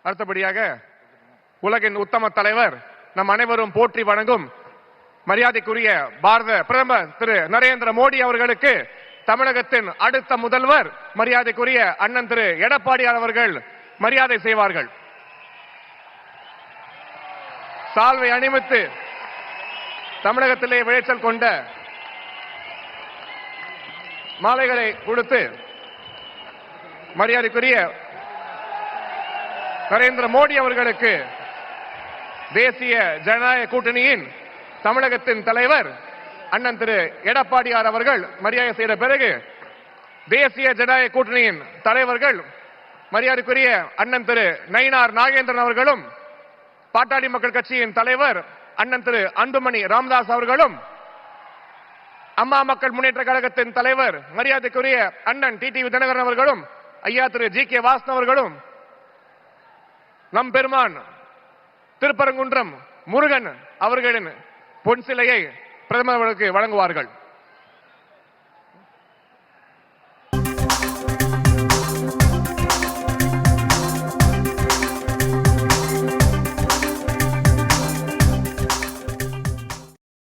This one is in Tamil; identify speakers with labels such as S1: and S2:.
S1: அடுத்தபடியாக உலகின் உத்தம தலைவர், நம் அனைவரும் போற்றி வணங்கும் மரியாதைக்குரிய பாரத பிரதமர் திரு நரேந்திர மோடி அவர்களுக்கு தமிழகத்தின் அடுத்த முதல்வர் மரியாதைக்குரிய அண்ணன் திரு எடப்பாடியார் அவர்கள் மரியாதை செய்வார்கள். சால்வை அணிவித்து தமிழகத்திலே விளைச்சல் கொண்ட மாலைகளை கொடுத்து மரியாதைக்குரிய நரேந்திர மோடி அவர்களுக்கு தேசிய ஜனநாயக கூட்டணியின் தமிழகத்தின் தலைவர் அண்ணன் திரு எடப்பாடியார் அவர்கள் மரியாதை செய்த பிறகு தேசிய ஜனநாயக கூட்டணியின் தலைவர்கள் மரியாதைக்குரிய அண்ணன் திரு நயினார் நாகேந்திரன் அவர்களும், பாட்டாளி மக்கள் கட்சியின் தலைவர் அண்ணன் திரு அன்புமணி ராமதாஸ் அவர்களும், அம்மா மக்கள் முன்னேற்ற கழகத்தின் தலைவர் மரியாதைக்குரிய அண்ணன் டிடிவி தினகரன் அவர்களும், ஐயா திரு ஜி கே வாசன் அவர்களும், நம் பெருமான் திருப்பரங்குன்றம் முருகன் அவர்களின் பொன் சிலையை பிரதமருக்கு வழங்குவார்கள்.